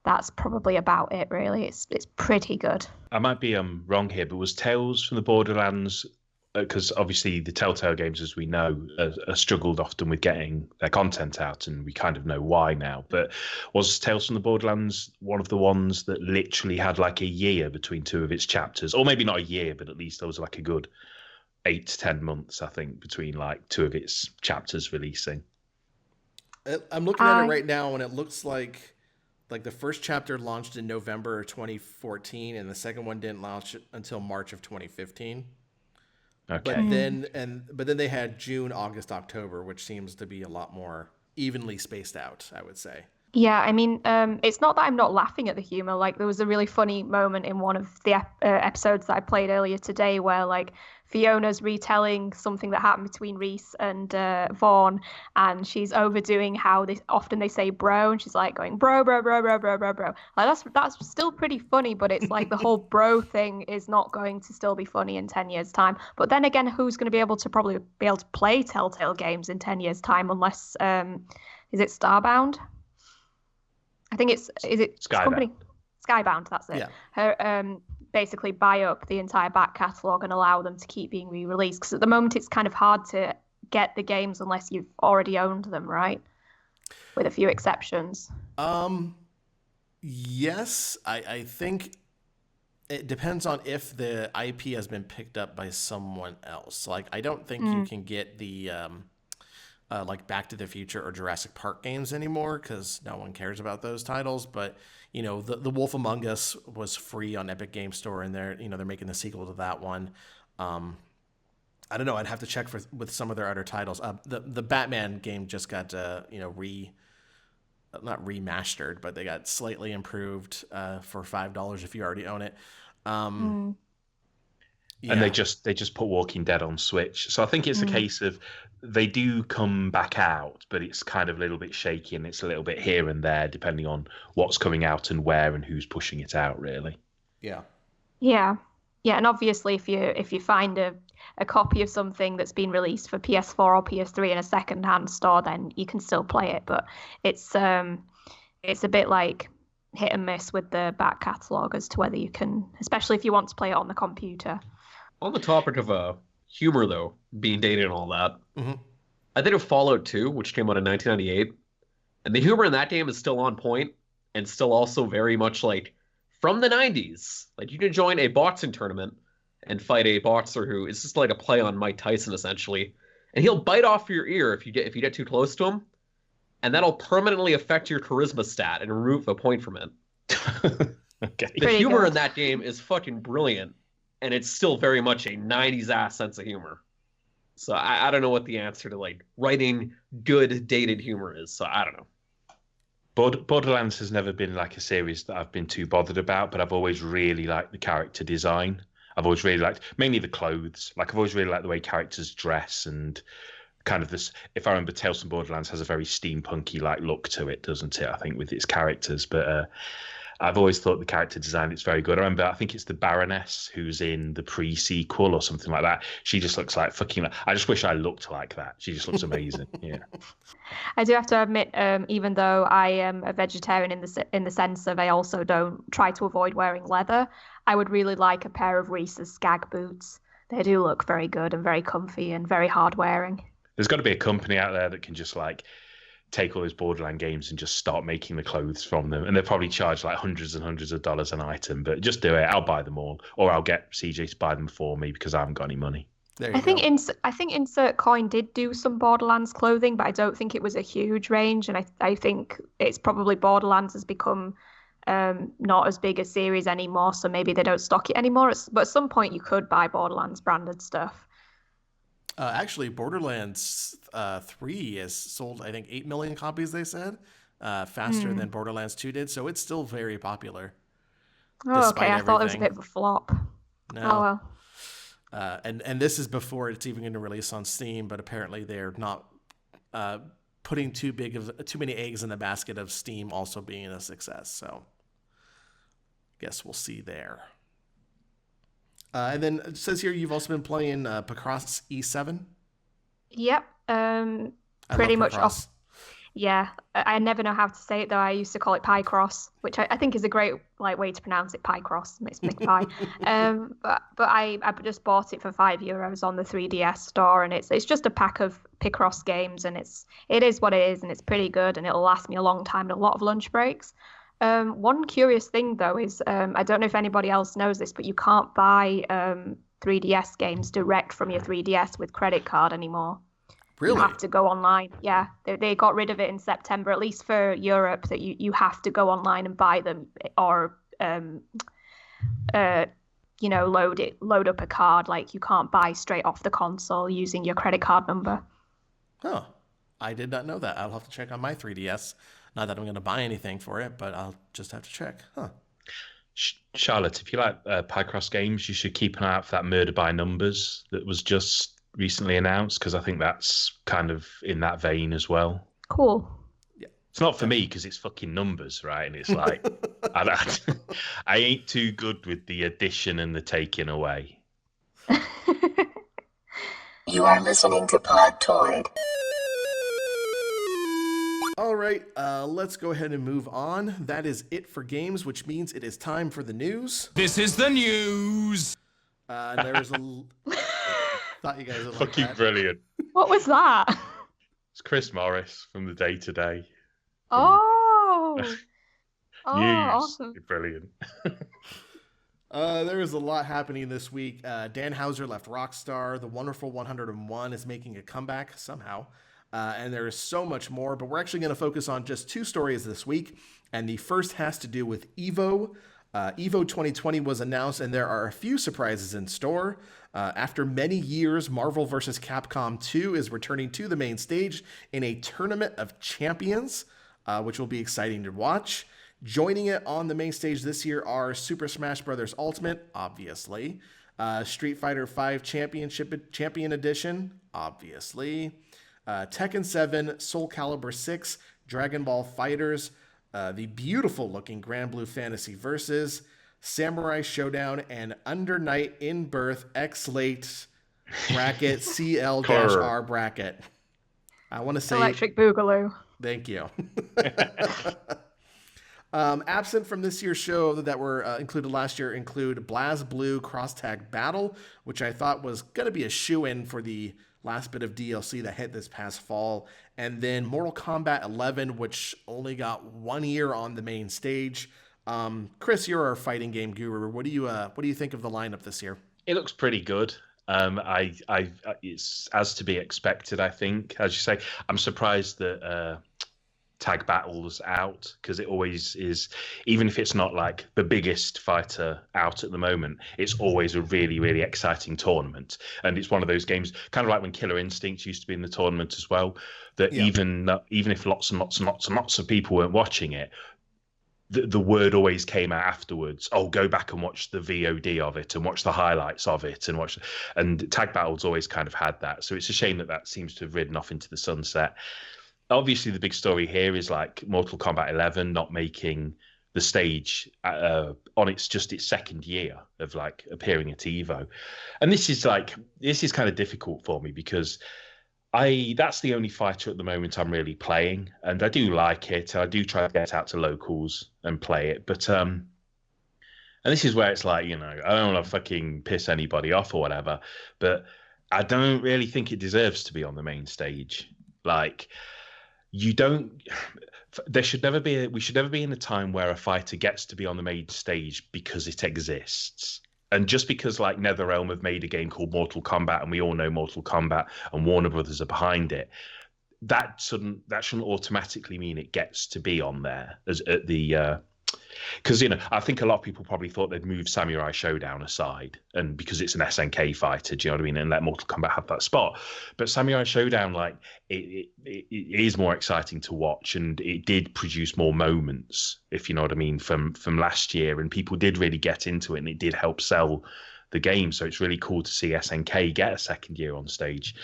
that's probably about it, really. It's pretty good. I might be wrong here, but was Tales from the Borderlands, because obviously the Telltale games, as we know, are struggled often with getting their content out, and we kind of know why now. But was Tales from the Borderlands one of the ones that literally had like a year between two of its chapters? Or maybe not a year, but at least there was like a good 8 to 10 months, I think, between like two of its chapters releasing. I'm looking at it right now, and it looks like the first chapter launched in November 2014, and the second one didn't launch until March of 2015. Okay. But then they had June, August, October, which seems to be a lot more evenly spaced out, I would say. Yeah, I mean, it's not that I'm not laughing at the humor. Like, there was a really funny moment in one of the episodes that I played earlier today where, like, Fiona's retelling something that happened between Reese and Vaughn, and she's overdoing how often they say bro, and she's like going bro, bro, bro, bro, bro, bro, bro. Like, that's still pretty funny, but it's like the whole bro thing is not going to still be funny in 10 years' time. But then again, who's going to be able to play Telltale games in 10 years' time unless, is it Starbound? I think is it Skybound. Skybound, that's it. Yeah. Her basically buy up the entire back catalogue and allow them to keep being re-released, because at the moment it's kind of hard to get the games unless you've already owned them, right? With a few exceptions. Yes, I think it depends on if the IP has been picked up by someone else. Like, I don't think you can get the like Back to the Future or Jurassic Park games anymore, because no one cares about those titles. But the Wolf Among Us was free on Epic Game Store, and they're making the sequel to that one. I don't know. I'd have to check with some of their other titles. The Batman game just got not remastered, but they got slightly improved for $5 if you already own it. Yeah. And they just put Walking Dead on Switch. So I think it's a case of they do come back out, but it's kind of a little bit shaky and it's a little bit here and there depending on what's coming out and where and who's pushing it out, really. Yeah. Yeah. Yeah, and obviously if you find a copy of something that's been released for PS4 or PS3 in a second-hand store, then you can still play it. But it's a bit like hit and miss with the back catalogue as to whether you can, especially if you want to play it on the computer. On the topic of humor, though, being dated and all that, I think of Fallout 2, which came out in 1998, and the humor in that game is still on point and still also very much like from the 90s. Like, you can join a boxing tournament and fight a boxer who is just like a play on Mike Tyson, essentially, and he'll bite off your ear if you get too close to him, and that'll permanently affect your charisma stat and remove a point from it. Okay. The humor in that game is fucking brilliant. And it's still very much a 90s ass sense of humor. So I don't know what the answer to like writing good dated humor is. So I don't know. Borderlands has never been like a series that I've been too bothered about, but I've always really liked the character design. I've always really liked mainly the clothes. Like I've always really liked the way characters dress and kind of this. If I remember, Tales from Borderlands has a very steampunky like look to it, doesn't it? I think with its characters, but I've always thought the character design is very good. I remember, I think it's the Baroness who's in the pre-sequel or something like that. She just looks like fucking. I just wish I looked like that. She just looks amazing. Yeah. I do have to admit, even though I am a vegetarian in the sense of I also don't try to avoid wearing leather, I would really like a pair of Reese's Skag boots. They do look very good and very comfy and very hard wearing. There's got to be a company out there that can just like take all those Borderland games and just start making the clothes from them, and they'll probably charge like hundreds and hundreds of dollars an item, but just do it. I'll buy them all, or I'll get CJ to buy them for me because I haven't got any money. I think Insert Coin did do some Borderlands clothing, but I don't think it was a huge range, and I think it's probably Borderlands has become not as big a series anymore, so maybe they don't stock it anymore. But at some point you could buy Borderlands branded stuff. Actually, Borderlands 3 has sold, I think, 8 million copies, they said, faster than Borderlands 2 did. So it's still very popular. Oh, okay. I thought it was a bit of a flop. No. Oh, well. And this is before it's even going to release on Steam, but apparently they're not putting too many eggs in the basket of Steam also being a success. So guess we'll see there. And then it says here you've also been playing Picross E7. Yep. Pretty much off. Yeah, I never know how to say it though. I used to call it Picross, which I think is a great way to pronounce it. Picross, it's McPie. But I just bought it for €5 on the 3DS store, and it's just a pack of Picross games, and it is what it is, and it's pretty good, and it'll last me a long time and a lot of lunch breaks. One curious thing, though, is I don't know if anybody else knows this, but you can't buy 3DS games direct from your 3DS with credit card anymore. Really? You have to go online. Yeah, they got rid of it in September, at least for Europe, that you have to go online and buy them or, load up a card. Like, you can't buy straight off the console using your credit card number. Oh, I did not know that. I'll have to check on my 3DS. Not that I'm going to buy anything for it, but I'll just have to check. Huh. Charlotte, if you like Picross games, you should keep an eye out for that Murder by Numbers that was just recently announced, because I think that's kind of in that vein as well. Cool. Yeah. It's not for me because it's fucking numbers, right? And it's like, I ain't too good with the addition and the taking away. You are listening to Podtoid. All right, let's go ahead and move on. That is it for games, which means it is time for the news. This is the news. And there's a... Thought you guys would like Fucking that. brilliant. What was that? It's Chris Morris from the Day Today. Oh. News. Awesome. Brilliant. There is a lot happening this week. Dan Houser left Rockstar. The Wonderful 101 is making a comeback somehow. And there is so much more, but we're actually going to focus on just two stories this week. And the first has to do with EVO. EVO 2020 was announced, and there are a few surprises in store. After many years, Marvel vs. Capcom 2 is returning to the main stage in a tournament of champions, which will be exciting to watch. Joining it on the main stage this year are Super Smash Bros. Ultimate, obviously, Street Fighter V Champion Edition, obviously, Tekken 7, Soul Calibur 6, Dragon Ball Fighters, the beautiful looking Grand Blue Fantasy Versus, Samurai Showdown, and Under Night in Birth X Late bracket CL-R bracket. I want to say Electric Boogaloo. Thank you. Absent from this year's show that were included last year include BlazBlue Cross Tag Battle, which I thought was going to be a shoe-in for the last bit of DLC that hit this past fall, and then Mortal Kombat 11, which only got 1 year on the main stage. Chris, you're our fighting game guru. What do you think of the lineup this year? It looks pretty good. It's as to be expected, I think. As you say, I'm surprised that Tag Battle's out, because it always is. Even if it's not like the biggest fighter out at the moment, it's always a really, really exciting tournament. And it's one of those games, kind of like when Killer Instinct used to be in the tournament as well, that even if lots and lots and lots and lots of people weren't watching it, the word always came out afterwards. Oh, go back and watch the VOD of it and watch the highlights of it and Tag Battle's always kind of had that. So it's a shame that seems to have ridden off into the sunset. Obviously, the big story here is like Mortal Kombat 11 not making the stage on its second year of like appearing at EVO, and this is kind of difficult for me because that's the only fighter at the moment I'm really playing, and I do like it. I do try to get out to locals and play it, but and this is where it's like, you know, I don't want to fucking piss anybody off or whatever, but I don't really think it deserves to be on the main stage. Like, we should never be in a time where a fighter gets to be on the main stage because it exists. And just because like NetherRealm have made a game called Mortal Kombat, and we all know Mortal Kombat and Warner Brothers are behind it, that shouldn't automatically mean it gets to be on there as at the because, you know, I think a lot of people probably thought they'd move Samurai Showdown aside, and because it's an SNK fighter, do you know what I mean, and let Mortal Kombat have that spot. But Samurai Showdown, like, it is more exciting to watch, and it did produce more moments, if you know what I mean, from last year, and people did really get into it, and it did help sell the game. So it's really cool to see SNK get a second year on stage.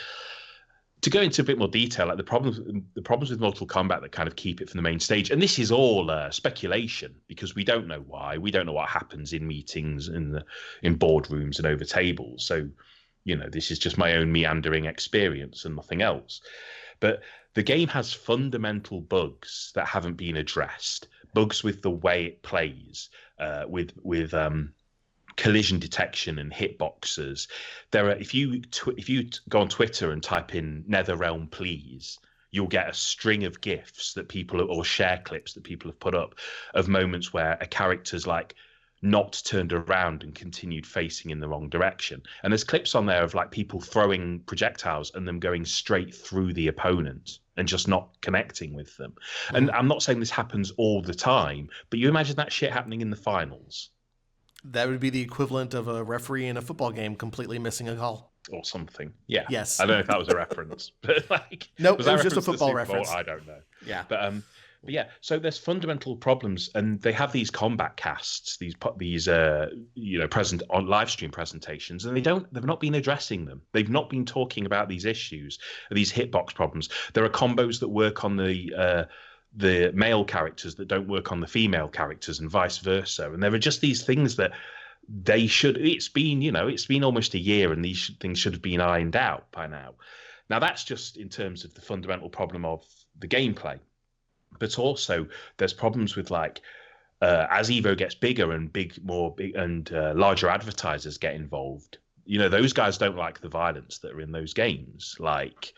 To go into a bit more detail, like the problems with Mortal Kombat that kind of keep it from the main stage, and this is all speculation because we don't know why. We don't know what happens in meetings, in boardrooms and over tables. So, you know, this is just my own meandering experience and nothing else. But the game has fundamental bugs that haven't been addressed. Bugs with the way it plays, with collision detection and hitboxes. There are, if you go on Twitter and type in NetherRealm please, you'll get a string of GIFs that people, or share clips that people have put up of moments where a character's like not turned around and continued facing in the wrong direction. And there's clips on there of like people throwing projectiles and them going straight through the opponent and just not connecting with them. And I'm not saying this happens all the time, but you imagine that shit happening in the finals. That would be the equivalent of a referee in a football game completely missing a call. Or something. Yeah. Yes. I don't know if that was a reference. But like, nope, it was just a football reference. I don't know. Yeah. But yeah, so there's fundamental problems, and they have these combat casts, these present on live stream presentations, and they've not been addressing them. They've not been talking about these issues, these hitbox problems. There are combos that work on the male characters that don't work on the female characters, and vice versa. And there are just these things that it's been almost a year, and these things should have been ironed out by now. Now that's just in terms of the fundamental problem of the gameplay, but also there's problems with like as EVO gets bigger and larger advertisers get involved. You know, those guys don't like the violence that are in those games. Like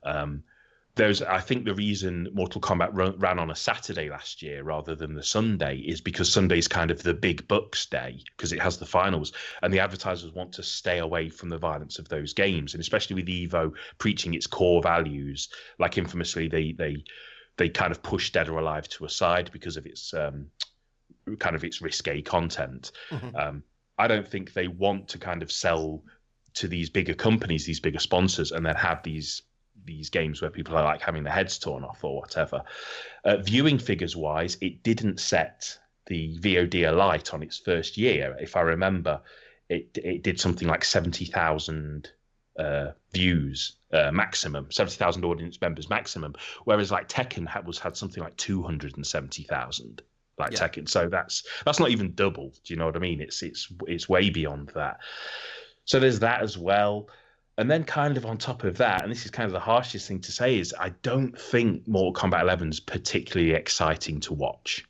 I think the reason Mortal Kombat ran on a Saturday last year rather than the Sunday is because Sunday's kind of the big bucks day because it has the finals, and the advertisers want to stay away from the violence of those games. And especially with EVO preaching its core values, like infamously they kind of push Dead or Alive to a side because of its kind of its risque content. Mm-hmm. I don't think they want to kind of sell to these bigger companies, these bigger sponsors, and then have these these games where people are like having their heads torn off or whatever. Viewing figures wise, it didn't set the VOD alight on its first year. If I remember, it did something like 70,000 views maximum, 70,000 audience members maximum, whereas like Tekken had something like 270,000 Tekken. So that's not even double. Do you know what I mean? It's way beyond that. So there's that as well. And then kind of on top of that, and this is kind of the harshest thing to say, is I don't think Mortal Kombat 11 is particularly exciting to watch.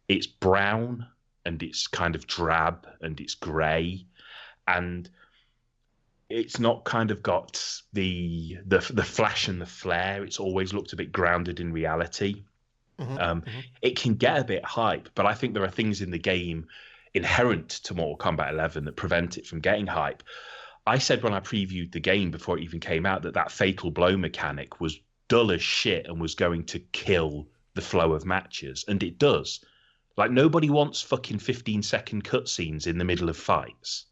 It's brown and it's kind of drab and it's grey, and it's not kind of got the flash and the flare. It's always looked a bit grounded in reality. It can get a bit hype, but I think there are things in the game inherent to Mortal Kombat 11 that prevent it from getting hype. I said when I previewed the game before it even came out that fatal blow mechanic was dull as shit and was going to kill the flow of matches, and it does. Like, nobody wants fucking 15-second cutscenes in the middle of fights.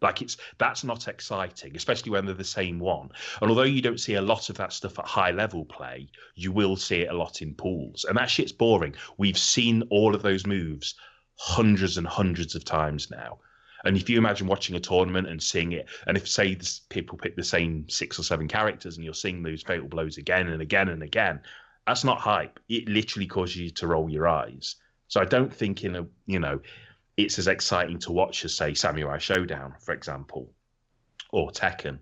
Like, that's not exciting, especially when they're the same one. And although you don't see a lot of that stuff at high-level play, you will see it a lot in pools. And that shit's boring. We've seen all of those moves hundreds and hundreds of times now. And if you imagine watching a tournament and seeing it, and if, say, people pick the same 6 or 7 characters and you're seeing those fatal blows again and again and again, that's not hype. It literally causes you to roll your eyes. So I don't think it's as exciting to watch as, say, Samurai Showdown, for example, or Tekken.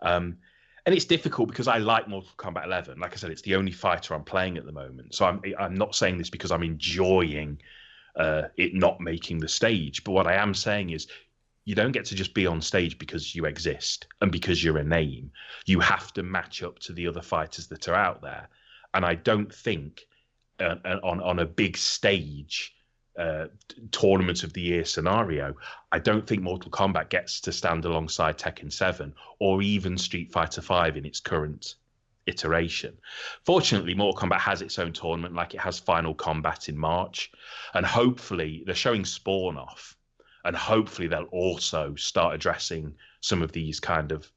And it's difficult because I like Mortal Kombat 11. Like I said, it's the only fighter I'm playing at the moment. So I'm not saying this because I'm enjoying it not making the stage. But what I am saying is you don't get to just be on stage because you exist and because you're a name. You have to match up to the other fighters that are out there. And I don't think on a big stage tournament of the year scenario, I don't think Mortal Kombat gets to stand alongside Tekken 7 or even Street Fighter 5 in its current iteration. Fortunately, Mortal Kombat has its own tournament, like it has Final Combat in March, and hopefully they're showing Spawn off, and hopefully they'll also start addressing some of these kind of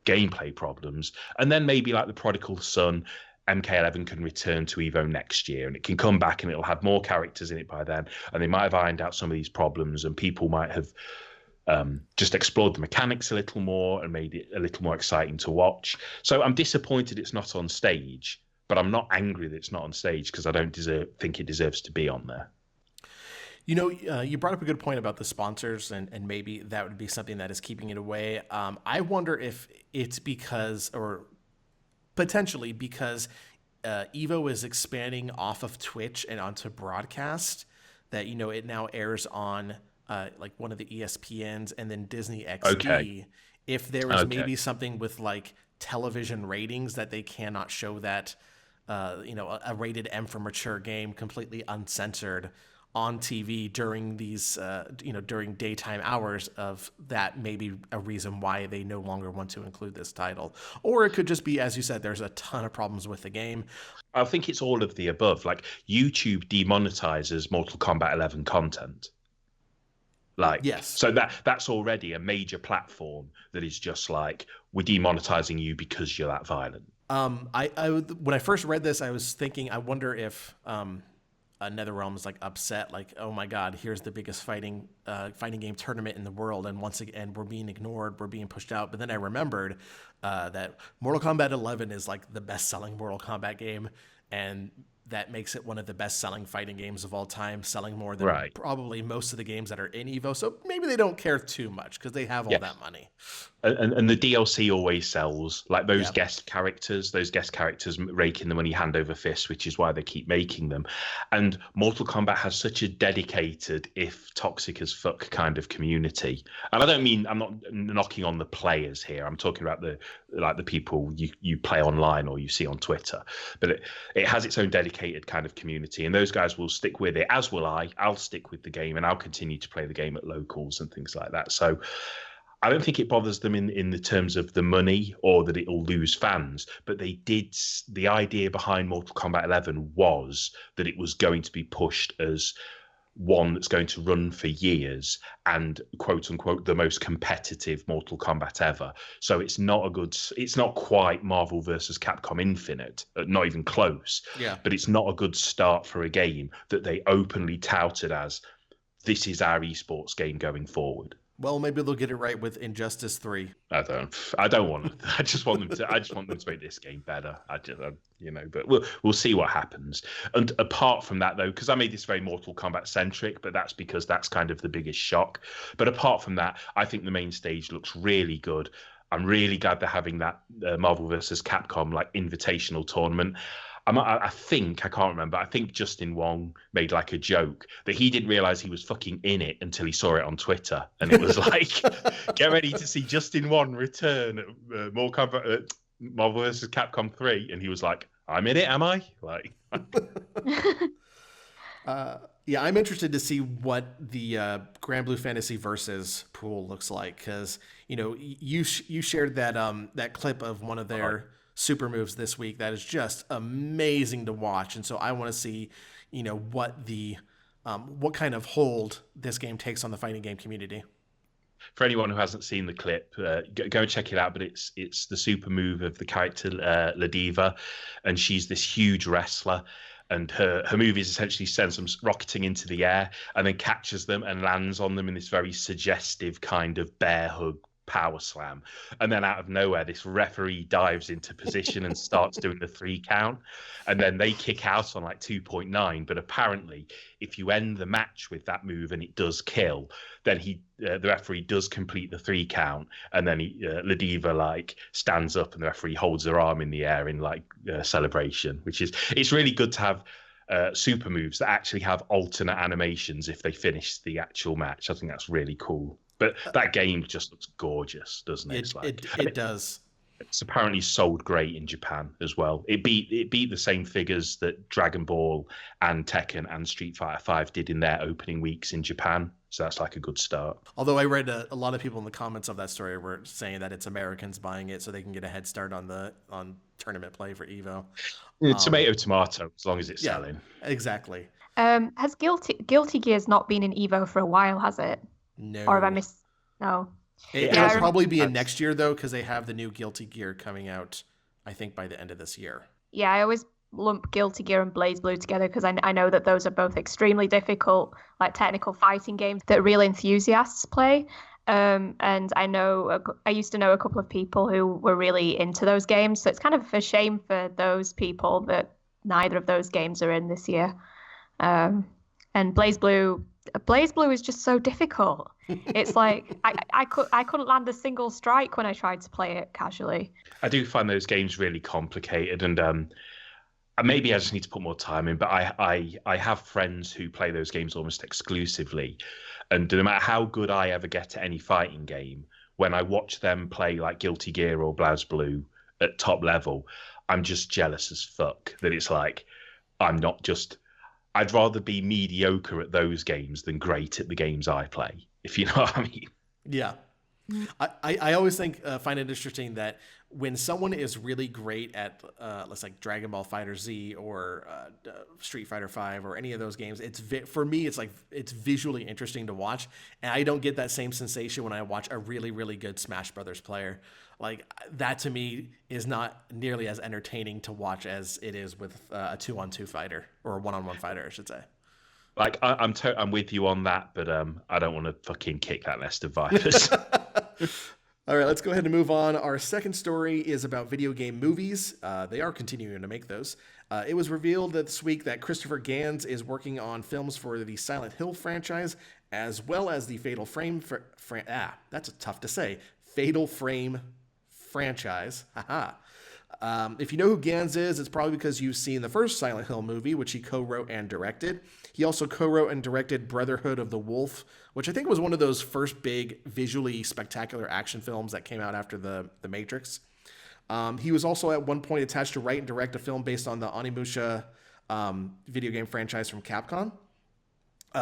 gameplay problems, and then maybe like the Prodigal Son, MK11 can return to EVO next year, and it can come back and it'll have more characters in it by then, and they might have ironed out some of these problems, and people might have just explored the mechanics a little more and made it a little more exciting to watch. So I'm disappointed it's not on stage, but I'm not angry that it's not on stage because I don't think it deserves to be on there. You know, you brought up a good point about the sponsors, and maybe that would be something that is keeping it away. I wonder if it's because, or potentially because EVO is expanding off of Twitch and onto broadcast, that, you know, it now airs on like one of the ESPNs and then Disney XD. Okay. If there was maybe something with like television ratings that they cannot show that, a rated M for mature game completely uncensored on TV during these, during daytime hours, of that may be a reason why they no longer want to include this title. Or it could just be, as you said, there's a ton of problems with the game. I think it's all of the above. Like, YouTube demonetizes Mortal Kombat 11 content. Like, yes. So that's already a major platform that is just like, we're demonetizing you because you're that violent. When I first read this, I was thinking, I wonder if NetherRealm is like upset, like, oh my God, here's the biggest fighting game tournament in the world, and once again we're being ignored, we're being pushed out. But then I remembered that Mortal Kombat 11 is like the best-selling Mortal Kombat game, and that makes it one of the best-selling fighting games of all time, selling more than probably most of the games that are in EVO. So maybe they don't care too much because they have all that money. And the DLC always sells. Like those guest characters rake in the money hand over fist, which is why they keep making them. And Mortal Kombat has such a dedicated, if toxic as fuck, kind of community. And I don't mean, I'm not knocking on the players here. I'm talking about the people you play online or you see on Twitter. But it has its own dedicated kind of community, and those guys will stick with it, as will I. I'll stick with the game, and I'll continue to play the game at locals and things like that. So I don't think it bothers them in the terms of the money or that it'll lose fans, but the idea behind Mortal Kombat 11 was that it was going to be pushed as one that's going to run for years and quote unquote the most competitive Mortal Kombat ever. So it's not quite Marvel versus Capcom Infinite, not even close. Yeah. But it's not a good start for a game that they openly touted as, this is our esports game going forward. Well, maybe they'll get it right with Injustice 3. I don't want to. I just want them to make this game better. But we'll see what happens. And apart from that, though, because I made this very Mortal Kombat centric, but that's because that's kind of the biggest shock. But apart from that, I think the main stage looks really good. I'm really glad they're having that Marvel versus Capcom like invitational tournament. I can't remember. I think Justin Wong made like a joke that he didn't realize he was fucking in it until he saw it on Twitter. And it was like, get ready to see Justin Wong return at Marvel vs. Capcom 3. And he was like, I'm in it, am I? Like, yeah, I'm interested to see what the Grand Blue Fantasy Versus pool looks like. Because, you shared that clip of one of their super moves this week that is just amazing to watch, and so I want to see what kind of hold this game takes on the fighting game community. For anyone who hasn't seen the clip, go check it out. But it's the super move of the character La Diva, and she's this huge wrestler, and her move is essentially sends them rocketing into the air and then catches them and lands on them in this very suggestive kind of bear hug power slam. And then out of nowhere, this referee dives into position and starts doing the 3 count. And then they kick out on like 2.9. But apparently, if you end the match with that move and it does kill, then the referee does complete the 3 count. And then La Diva like stands up and the referee holds her arm in the air in like celebration, it's really good to have super moves that actually have alternate animations if they finish the actual match. I think that's really cool. But that game just looks gorgeous, doesn't it? It does. It's apparently sold great in Japan as well. It beat the same figures that Dragon Ball and Tekken and Street Fighter V did in their opening weeks in Japan. So that's like a good start. Although I read a lot of people in the comments of that story were saying that it's Americans buying it so they can get a head start on tournament play for EVO. Tomato, as long as it's selling. Exactly. Has Guilty Gear's not been in EVO for a while, has it? No. Or have I missed? No. It'll probably be in next year, though, because they have the new Guilty Gear coming out, I think, by the end of this year. Yeah, I always lump Guilty Gear and BlazBlue together because I know that those are both extremely difficult, like technical fighting games that real enthusiasts play. And I used to know a couple of people who were really into those games. So it's kind of a shame for those people that neither of those games are in this year. And BlazBlue is just so difficult. It's like I couldn't land a single strike when I tried to play it casually. I do find those games really complicated, and maybe I just need to put more time in. But I have friends who play those games almost exclusively, and no matter how good I ever get at any fighting game, when I watch them play like Guilty Gear or BlazBlue at top level, I'm just jealous as fuck. That it's like I'd rather be mediocre at those games than great at the games I play, if you know what I mean. Yeah. I always find it interesting that when someone is really great at, let's like Dragon Ball Fighter Z or Street Fighter V or any of those games, for me, it's visually interesting to watch. And I don't get that same sensation when I watch a really, really good Smash Brothers player. Like that to me is not nearly as entertaining to watch as it is with a 2-on-2 fighter or a 1-on-1 fighter, I should say. Like I'm with you on that, but I don't want to fucking kick that nest of vipers. All right, let's go ahead and move on. Our second story is about video game movies. They are continuing to make those. It was revealed this week that Christopher Gans is working on films for the Silent Hill franchise, as well as the Fatal Frame. That's tough to say. Fatal Frame franchise. Haha. If you know who Gans is, it's probably because you've seen the first Silent Hill movie, which he co-wrote and directed. He also co-wrote and directed Brotherhood of the Wolf, which I think was one of those first big visually spectacular action films that came out after the Matrix. He was also at one point attached to write and direct a film based on the Onimusha video game franchise from Capcom.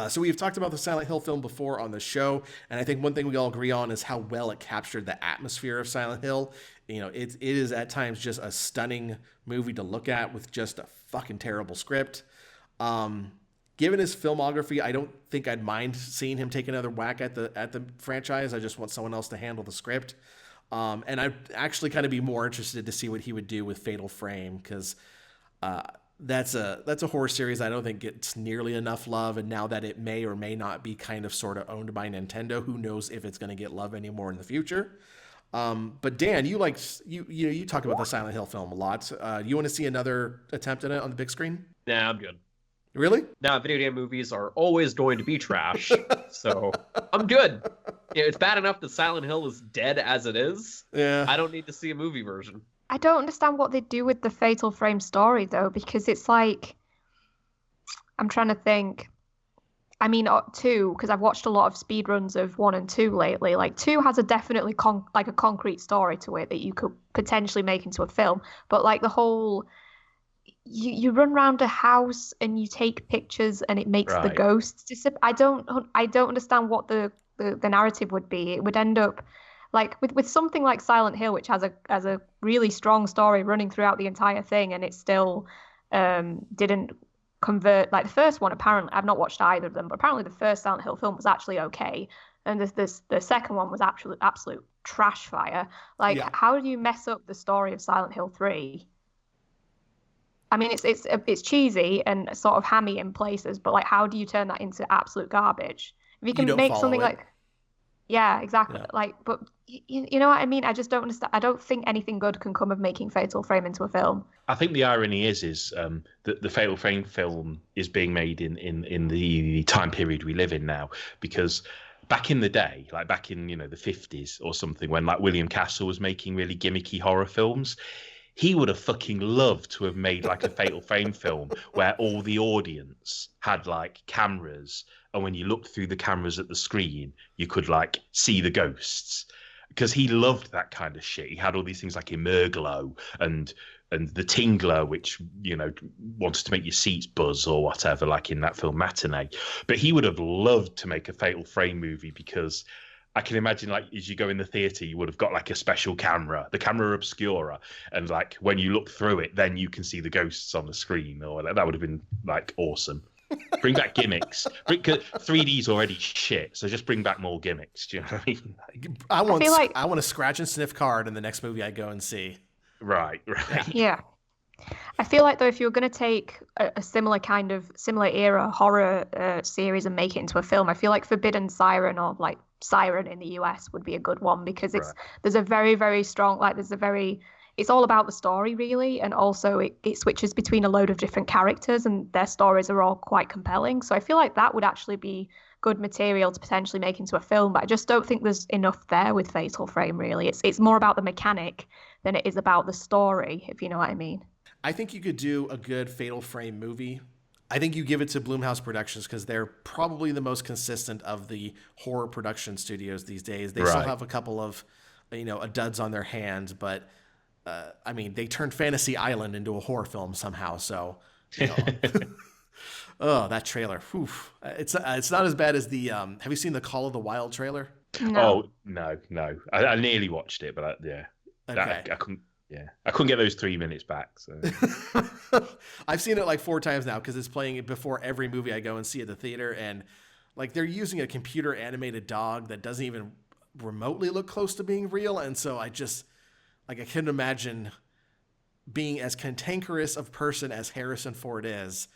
So we've talked about the Silent Hill film before on the show, and I think one thing we all agree on is how well it captured the atmosphere of Silent Hill. You know, it is at times just a stunning movie to look at with just a fucking terrible script. given his filmography, I don't think I'd mind seeing him take another whack at the franchise. I just want someone else to handle the script. And I'd actually kind of be more interested to see what he would do with Fatal Frame, because that's a horror series I don't think gets nearly enough love. And now that it may or may not be kind of sort of owned by Nintendo, who knows if it's going to get love anymore in the future. But Dan, you talk about the Silent Hill film a lot. You want to see another attempt at it on the big screen? Nah, I'm good. Really? Now, video game movies are always going to be trash, so I'm good. It's bad enough that Silent Hill is dead as it is. Yeah. I don't need to see a movie version. I don't understand what they do with the Fatal Frame story, though, because it's like, I'm trying to think. I mean, 2, because I've watched a lot of speedruns of 1 and 2 lately. Like, 2 has a definitely a concrete story to it that you could potentially make into a film. But like the whole, you run around a house and you take pictures and it makes the ghosts disappear. I don't understand what the narrative would be. It would end up like with something like Silent Hill, which has a really strong story running throughout the entire thing, and it still didn't convert. Like the first one, apparently I've not watched either of them, but apparently the first Silent Hill film was actually okay, and the second one was actually absolute trash fire. Like, how do you mess up the story of Silent Hill 3? I mean, it's cheesy and sort of hammy in places, but like, how do you turn that into absolute garbage? If you can make something like, yeah, exactly. Yeah. Like, but you know what I mean? I just don't understand. I don't think anything good can come of making Fatal Frame into a film. I think the irony is that the Fatal Frame film is being made in the time period we live in now, because back in the day, like back in, the 50s or something, when like William Castle was making really gimmicky horror films, he would have fucking loved to have made like a Fatal Frame film where all the audience had like cameras, and when you looked through the cameras at the screen, you could like see the ghosts. Because he loved that kind of shit. He had all these things like Emerglow and the Tingler, which, wanted to make your seats buzz or whatever, like in that film Matinee. But he would have loved to make a Fatal Frame movie, because I can imagine, like, as you go in the theatre, you would have got like a special camera, the camera obscura, and like when you look through it, then you can see the ghosts on the screen. Or that would have been like awesome. Bring back gimmicks. 3D's already shit, so just bring back more gimmicks. Do you know what I mean? I want a scratch and sniff card in the next movie I go and see. Right. Yeah. I feel like, though, if you were going to take a similar era horror series and make it into a film, I feel like Forbidden Siren or like Siren in the US would be a good one, because there's a very, very strong, like it's all about the story, really, and also it switches between a load of different characters, and their stories are all quite compelling. So I feel like that would actually be good material to potentially make into a film, but I just don't think there's enough there with Fatal Frame, really. It's more about the mechanic than it is about the story, if you know what I mean. I think you could do a good Fatal Frame movie. I think you give it to Blumhouse Productions, because they're probably the most consistent of the horror production studios these days. They still have a couple of, duds on their hands, but I mean, they turned Fantasy Island into a horror film somehow. So, oh, that trailer. Whew. It's not as bad as the. Have you seen the Call of the Wild trailer? No. Oh no. I nearly watched it, but okay. I couldn't. Yeah, I couldn't get those 3 minutes back. So I've seen it like 4 times now, because it's playing it before every movie I go and see at the theater, and like they're using a computer animated dog that doesn't even remotely look close to being real, and so I just. Like, I couldn't imagine being as cantankerous of person as Harrison Ford is,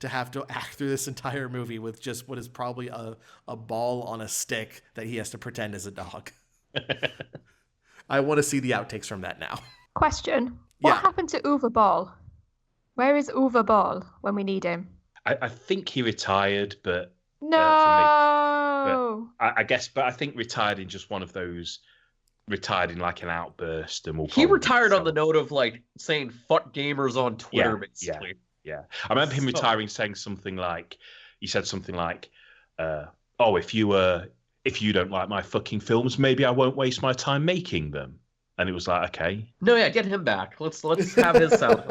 to have to act through this entire movie with just what is probably a ball on a stick that he has to pretend is a dog. I want to see the outtakes from that now. Question. What happened to Uwe Ball? Where is Uwe Ball when we need him? I think he retired, but... No! I guess, but I think retired in just one of those... Retired in like an outburst, and he retired on the note of like saying "fuck gamers" on Twitter, basically. Yeah. I remember him retiring, saying something like, he said something like, "Oh, if you don't like my fucking films, maybe I won't waste my time making them." And it was like, okay. No, yeah, get him back. Let's have his sound.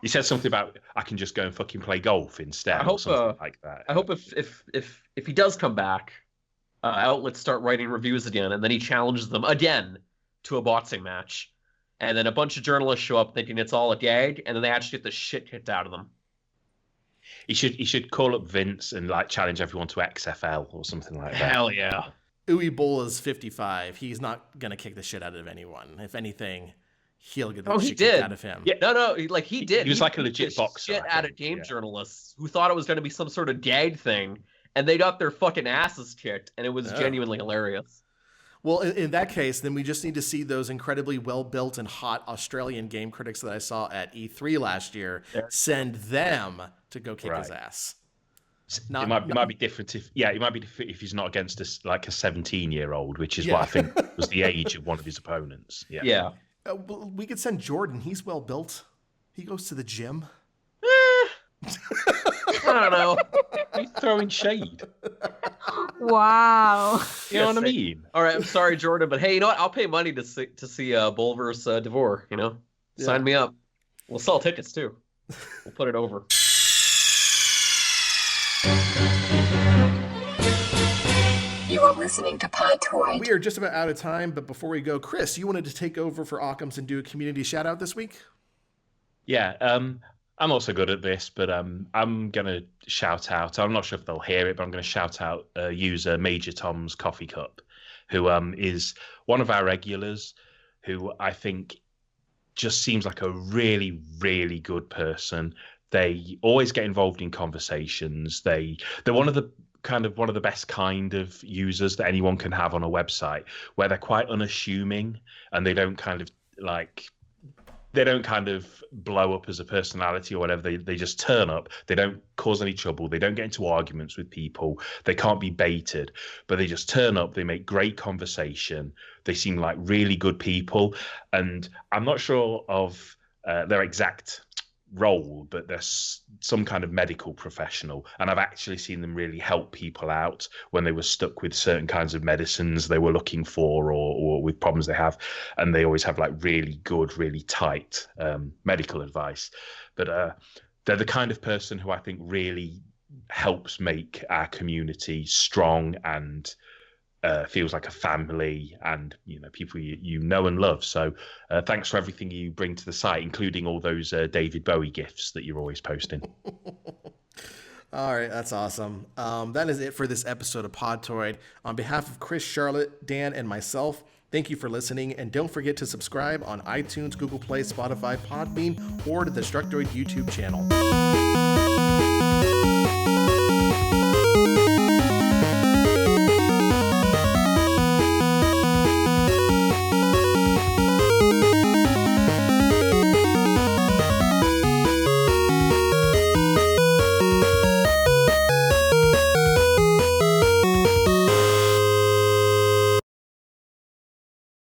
He said something about I can just go and fucking play golf instead, or something like that. I hope if he does come back. Outlets start writing reviews again, and then he challenges them again to a boxing match. And then a bunch of journalists show up thinking it's all a gag, and then they actually get the shit kicked out of them. He should call up Vince and like challenge everyone to XFL or something like that. Hell yeah. Uwe Bolla's 55. He's not gonna kick the shit out of anyone. If anything, he'll get the shit kicked out of him. Yeah, no, he did. He was like a legit kicked boxer. Shit out of game journalists who thought it was going to be some sort of gag thing, and they got their fucking asses kicked, and it was genuinely hilarious. Well, in that case, then we just need to see those incredibly well-built and hot Australian game critics that I saw at E3 last year. Send them to go kick his ass. It might be different if he's not against a 17-year-old, which is what I think was the age of one of his opponents. Yeah. Well, we could send Jordan. He's well built. He goes to the gym. I don't know. He's throwing shade. Wow. You know what I mean? All right, I'm sorry, Jordan, but hey, you know what? I'll pay money to see Bull versus Devore. You know, sign me up. We'll sell tickets too. We'll put it over. You are listening to Podtoid. We are just about out of time, but before we go, Chris, you wanted to take over for Occam's and do a community shout out this week? Yeah, I'm also good at this, but I'm going to shout out. I'm not sure if they'll hear it, but I'm going to shout out user Major Tom's Coffee Cup, who is one of our regulars, who I think just seems like a really, really good person. They always get involved in conversations. They're one of the best kind of users that anyone can have on a website, where they're quite unassuming and they don't kind of blow up as a personality or whatever. They just turn up. They don't cause any trouble. They don't get into arguments with people. They can't be baited, but they just turn up. They make great conversation. They seem like really good people. And I'm not sure of their exact role, but they're some kind of medical professional, and I've actually seen them really help people out when they were stuck with certain kinds of medicines they were looking for, or with problems they have, and they always have like really good, really tight medical advice. But they're the kind of person who I think really helps make our community strong and feels like a family, and people you know and love. So thanks for everything you bring to the site, including all those David Bowie gifs that you're always posting. All right, that's awesome. That is it for this episode of Podtoid. On behalf of Chris, Charlotte, Dan, and myself, thank you for listening, and don't forget to subscribe on iTunes, Google Play, Spotify, Podbean, or to the Destructoid YouTube channel.